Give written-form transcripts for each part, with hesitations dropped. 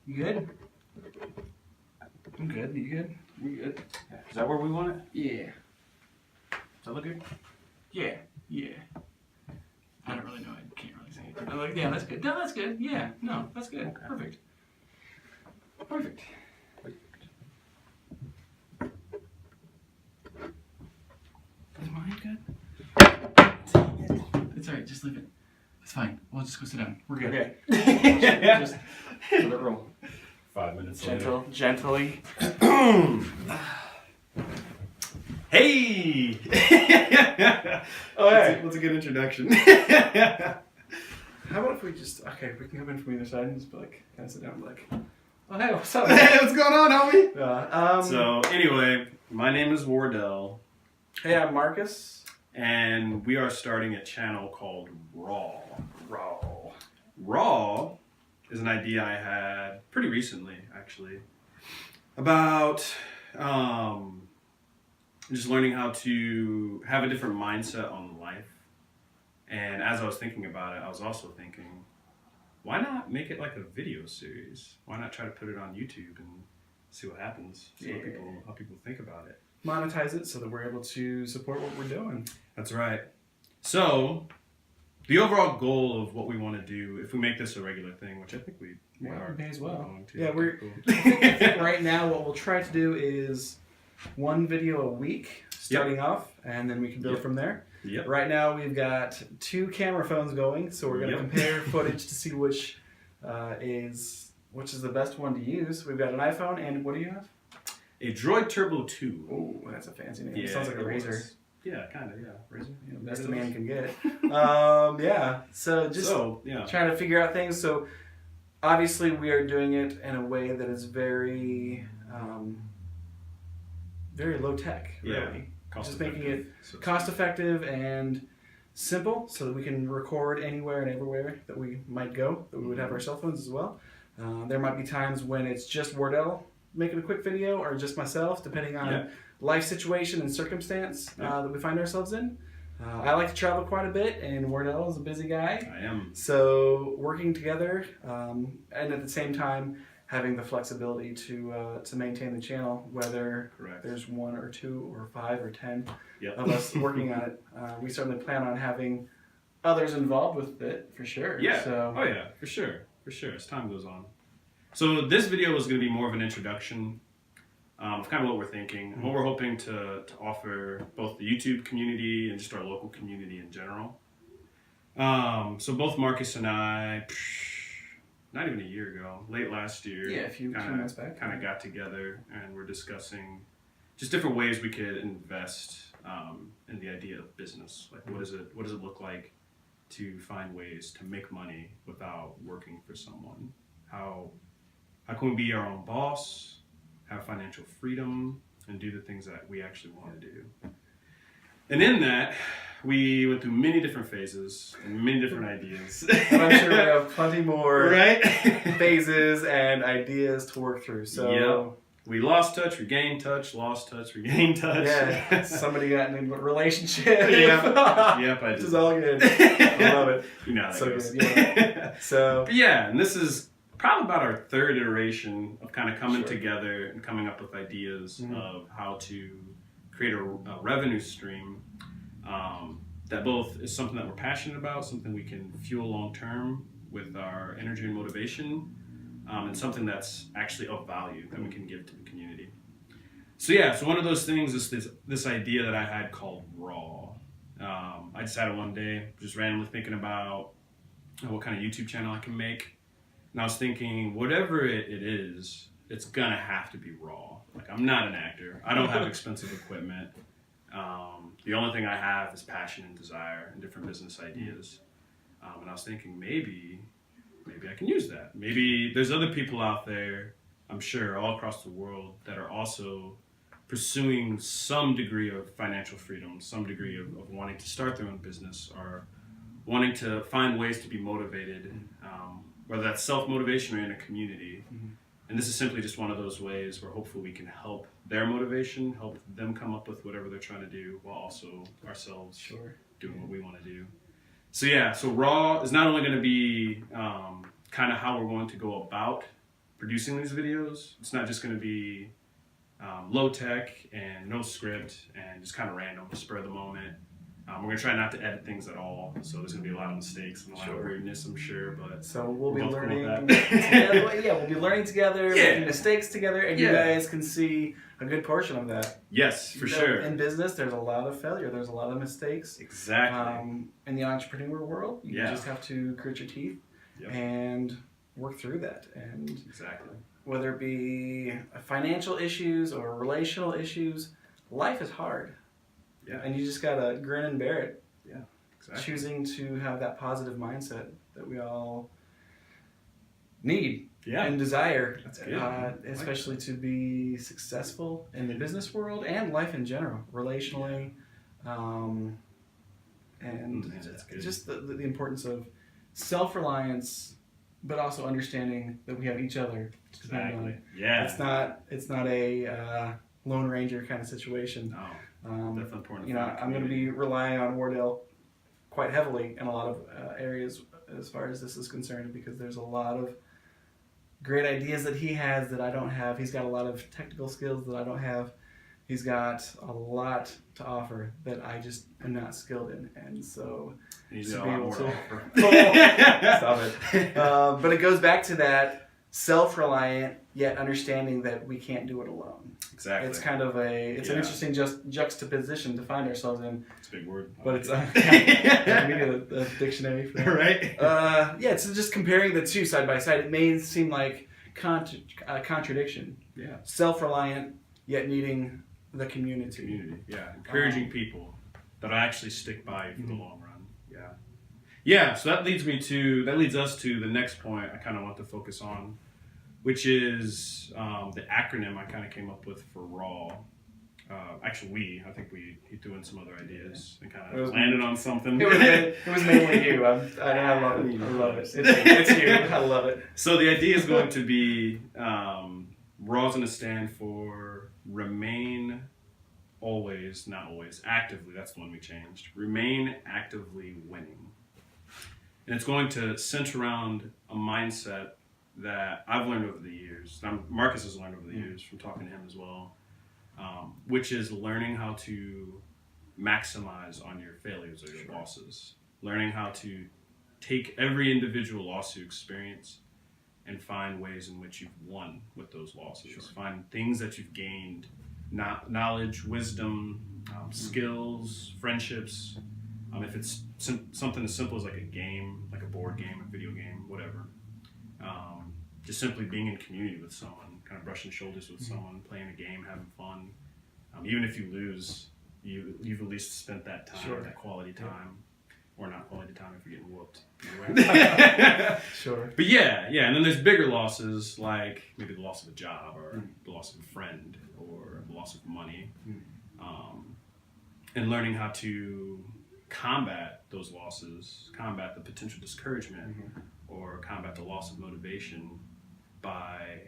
You good? I'm good. You good? We good? Is that where we want it? Yeah. Does that look good? Yeah. Yeah. I don't really know. I can't really say it. I'm like, yeah, that's good. No, that's good. Yeah. No, that's good. Okay. Perfect. Perfect. Is mine good? It's alright. Just leave it. It's fine. We'll just go sit down. We're good. Okay. Just let it roll. 5 minutes Gently. Hey! Alright. What's a good introduction? How about if we just, okay, we can come in from either side and just be like, kind of sit down and be like, oh, hey, what's up? Hey, what's going on, homie? Yeah. So, anyway, my name is R.A.W. Hey, I'm Marcus. And we are starting a channel called R.A.W. R.A.W. is an idea I had pretty recently, actually, about just learning how to have a different mindset on life. And as I was thinking about it, I was also thinking, why not make it like a video series? Why not try to put it on YouTube and see what happens? See how people think about it. Monetize it so that we're able to support what we're doing. That's right. So, the overall goal of what we want to do, if we make this a regular thing, which I think we are, may as well. going to. Yeah, we're Cool. right now. What we'll try to do is one video a week, starting off, and then we can build from there. Yep. Right now, we've got 2 camera phones going, so we're going to compare footage to see which is the best one to use. We've got an iPhone, and what do you have? A Droid Turbo 2. Oh, that's a fancy name. Yeah, It sounds like a it Razor. was. Yeah, kind of, yeah. Razor. Yeah, Best a Razor. man can get. Yeah. So just trying to figure out things. So obviously we are doing it in a way that is very, very low tech. Really. Just making it cost effective and simple, so that we can record anywhere and everywhere that we might go. That we would have our cell phones as well. There might be times when it's just R.A.W. making a quick video, or just myself, depending on life situation and circumstance that we find ourselves in. I like to travel quite a bit, and R.A.W. is a busy guy. I am. So working together, and at the same time having the flexibility to maintain the channel, whether there's 1 or 2 or 5 or 10 of us working on it. We certainly plan on having others involved with it for sure. Yeah. So. Oh yeah, for sure, as time goes on. So this video is going to be more of an introduction of kind of what we're thinking, and what we're hoping to offer both the YouTube community and just our local community in general. So both Marcus and I, not even a year ago, late last year, a few months back, kind of got together and we're discussing just different ways we could invest in the idea of business. Like, what does it look like to find ways to make money without working for someone? How can we be our own boss, have financial freedom, and do the things that we actually want to do? And in that, we went through many different phases and many different ideas. And I'm sure we have plenty more right? phases and ideas to work through. So we lost touch, regained touch, lost touch, regained touch. Yeah, somebody got in a relationship. Yep, I did. Which is all good. I love it. You know how that goes. Good, yeah. So, but yeah, and this is probably about our 3rd iteration of kind of coming together and coming up with ideas of how to create a revenue stream that both is something that we're passionate about, something we can fuel long term with our energy and motivation, and something that's actually of value that we can give to the community. So one of those things is this idea that I had called R.A.W. I just had it one day, just randomly thinking about what kind of YouTube channel I can make. And I was thinking, whatever it is, it's gonna have to be raw. Like, I'm not an actor. I don't have expensive equipment. The only thing I have is passion and desire and different business ideas. And I was thinking, maybe I can use that. Maybe there's other people out there, I'm sure, all across the world that are also pursuing some degree of financial freedom, some degree of wanting to start their own business, or wanting to find ways to be motivated, whether that's self-motivation or in a community. And this is simply just one of those ways where hopefully we can help their motivation, help them come up with whatever they're trying to do, while also ourselves doing what we want to do. So R.A.W. is not only going to be kind of how we're going to go about producing these videos. It's not just going to be low tech and no script and just kind of random, spur of the moment. We're going to try not to edit things at all, so there's going to be a lot of mistakes and a lot of weirdness, I'm sure. But so we'll be both cool learning with that. together. Yeah, we'll be learning together, making mistakes together, and you guys can see a good portion of that. Yes, for sure. In business, there's a lot of failure. There's a lot of mistakes. Exactly. In the entrepreneur world, you just have to grit your teeth and work through that. And exactly. Whether it be financial issues or relational issues, life is hard. Yeah. And you just gotta grin and bear it. Yeah, exactly. Choosing to have that positive mindset that we all need and desire. That's good. Especially to be successful in the business world and life in general, relationally. And just the importance of self-reliance, but also understanding that we have each other. Exactly. Yeah. It's not a Lone Ranger kind of situation. No. Definitely important. I'm going to be relying on Wardell quite heavily in a lot of areas as far as this is concerned, because there's a lot of great ideas that he has that I don't have. He's got a lot of technical skills that I don't have. He's got a lot to offer that I just am not skilled in, and so he's to got be a lot able more to to offer. Stop it. But it goes back to that self-reliant, yet understanding that we can't do it alone. Exactly. It's kind of an interesting juxtaposition to find ourselves in. It's a big word. But it's we need a dictionary for that. Right? It's just comparing the two side by side. It may seem like a contradiction. Yeah. Self-reliant, yet needing the community. Yeah. Encouraging people that actually stick by you for the long run. Yeah. Yeah. So that leads us to the next point I kind of want to focus on, which is the acronym I kind of came up with for R.A.W. I think he threw in some other ideas and kind of landed on something. It was mainly you. I love it. I love it. It's you. I love it. So the idea is going to be R.A.W. is going to stand for remain always, not always, actively. That's the one we changed. Remain actively winning. And it's going to center around a mindset that I've learned over the years, Marcus has learned over the years from talking to him as well, which is learning how to maximize on your failures or your losses. Learning how to take every individual loss you experience and find ways in which you've won with those losses. Find things that you've gained, knowledge, wisdom, skills, friendships. If it's something as simple as like a game, like a board game, a video game, whatever. Just simply being in community with someone, kind of brushing shoulders with someone, playing a game, having fun. Even if you lose, you've at least spent that time, that quality time, or not quality time if you're getting whooped. Sure. But yeah, and then there's bigger losses, like maybe the loss of a job, or the loss of a friend, or the loss of money, and learning how to combat those losses, combat the potential discouragement, or combat the loss of motivation by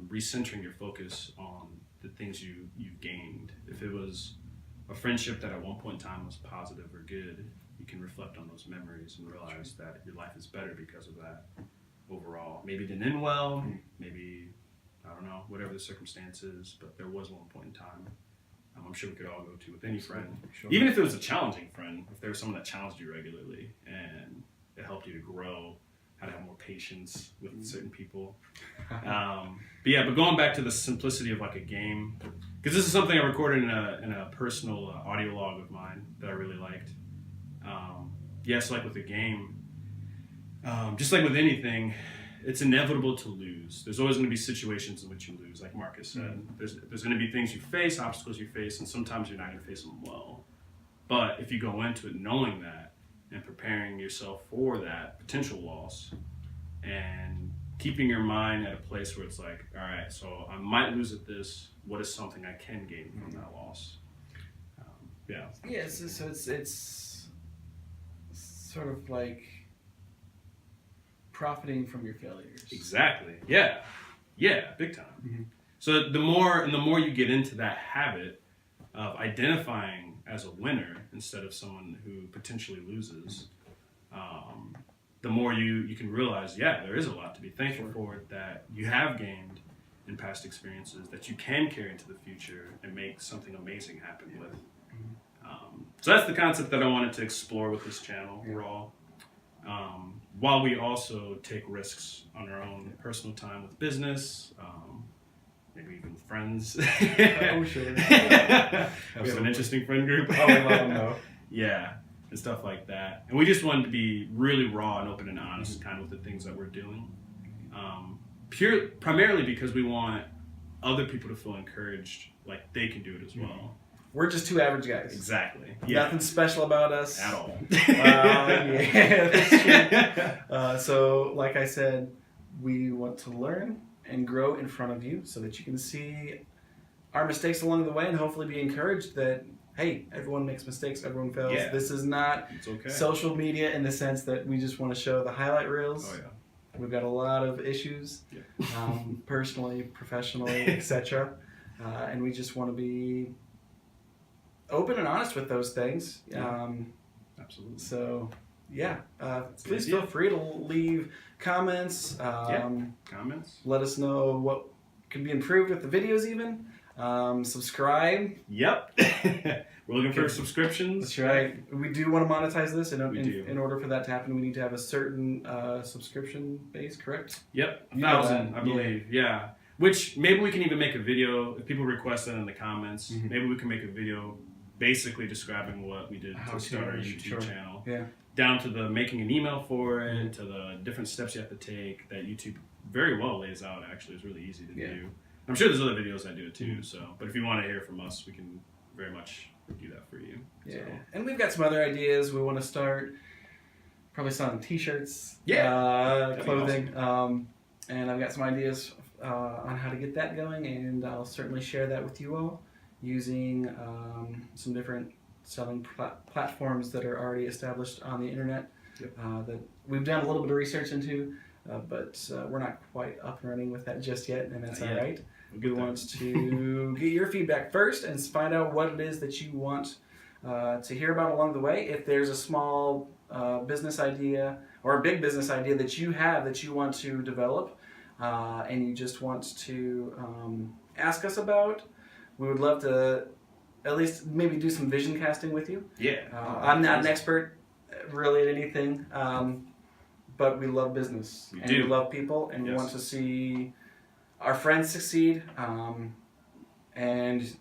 recentering your focus on the things you've gained. If it was a friendship that at one point in time was positive or good, you can reflect on those memories and realize that your life is better because of that overall. Maybe it didn't end well, maybe, I don't know, whatever the circumstance is, but there was one point in time I'm sure we could all go to with any friend. Even if it was a challenging friend, if there was someone that challenged you regularly and it helped you to grow, how to have more patience with certain people. But going back to the simplicity of like a game, because this is something I recorded in a personal audio log of mine that I really liked. So like with a game, just like with anything, it's inevitable to lose. There's always going to be situations in which you lose, like Marcus said. There's going to be things you face, obstacles you face, and sometimes you're not going to face them well. But if you go into it knowing that and preparing yourself for that potential loss and keeping your mind at a place where it's like, all right, so I might lose at this. What is something I can gain from that loss? So it's sort of like profiting from your failures. Exactly. Yeah, big time. So the more you get into that habit of identifying as a winner instead of someone who potentially loses, the more you can realize, there is a lot to be thankful for that you have gained in past experiences that you can carry into the future and make something amazing happen with. So that's the concept that I wanted to explore with this channel, Raw. While we also take risks on our own personal time with business, maybe even with friends. Oh, sure. We have an interesting friend group. Oh, we let them know. Yeah, and stuff like that. And we just wanted to be really raw and open and honest kind of with the things that we're doing. Primarily because we want other people to feel encouraged like they can do it as well. We're just two average guys. Exactly. Nothing special about us. At all. Yeah, that's true. So, like I said, we want to learn and grow in front of you so that you can see our mistakes along the way and hopefully be encouraged that, hey, everyone makes mistakes, everyone fails. Yeah. This is not social media in the sense that we just want to show the highlight reels. Oh, yeah. We've got a lot of issues, personally, professionally, etc. And we just want to be open and honest with those things. Absolutely. So, please feel free to leave comments. Comments. Let us know what can be improved with the videos even. Subscribe. Yep. We're looking for subscriptions. That's right. We do want to monetize this. In order for that to happen, we need to have a certain subscription base, correct? Yep. 1,000, I believe. Yeah. Which maybe we can even make a video. If people request that in the comments, maybe we can make a video basically describing what we did to start our YouTube channel. Yeah. Down to the making an email for it, to the different steps you have to take that YouTube very well lays out. Actually, it's really easy to do. I'm sure there's other videos that do it too. So, but if you want to hear from us, we can very much do that for you. Yeah. So. And we've got some other ideas. We want to start probably selling T-shirts, clothing, awesome. And I've got some ideas on how to get that going, and I'll certainly share that with you all using some different selling platforms that are already established on the internet that we've done a little bit of research into, but we're not quite up and running with that just yet, and that's all right. We want to get your feedback first and find out what it is that you want to hear about along the way. If there's a small business idea or a big business idea that you have that you want to develop and you just want to ask us about, we would love to at least maybe do some vision casting with you. Yeah. I'm not an expert really at anything, but we love business. We love people, and we want to see our friends succeed. And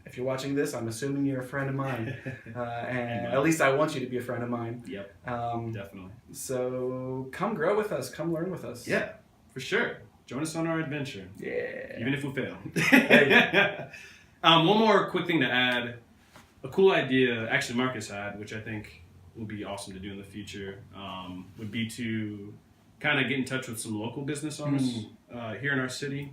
if you're watching this, I'm assuming you're a friend of mine. And at least I want you to be a friend of mine. Yep, definitely. So come grow with us. Come learn with us. Yeah, for sure. Join us on our adventure. Yeah. Even if we fail. One more quick thing to add. A cool idea, actually Marcus had, which I think will be awesome to do in the future, would be to kind of get in touch with some local business owners here in our city,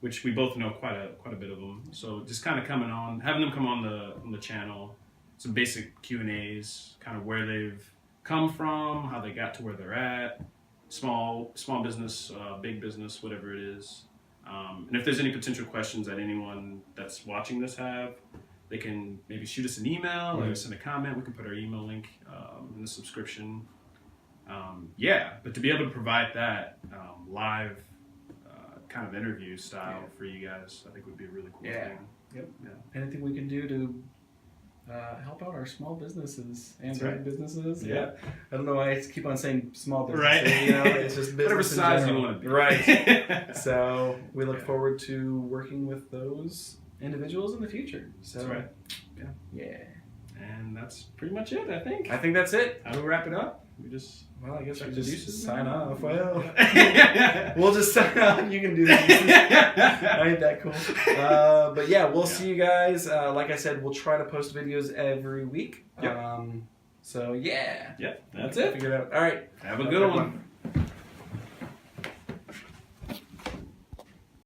which we both know quite a bit of them. So just kind of having them come on the channel, some basic Q&As, kind of where they've come from, how they got to where they're at, small business, big business, whatever it is. And if there's any potential questions that anyone that's watching this have, they can maybe shoot us an email or send a comment. We can put our email link in the subscription. But to be able to provide that live kind of interview style for you guys, I think would be a really cool thing. Yep. Yeah. Anything we can do to help out our small businesses and big businesses. Yeah. I don't know why I keep on saying small businesses. Right. You know, it's just business whatever size you want to be. Right. So we look forward to working with those individuals in the future. So, that's right. Yeah. And that's pretty much it, I think. I think that's it. How do we wrap it up? I guess we just sign off. Well, we'll just sign off. You can do that. Ain't that cool? But yeah, we'll see you guys. Like I said, we'll try to post videos every week. Yep. So yeah. Yep, that's it. Figure it out. All right. Have a good one.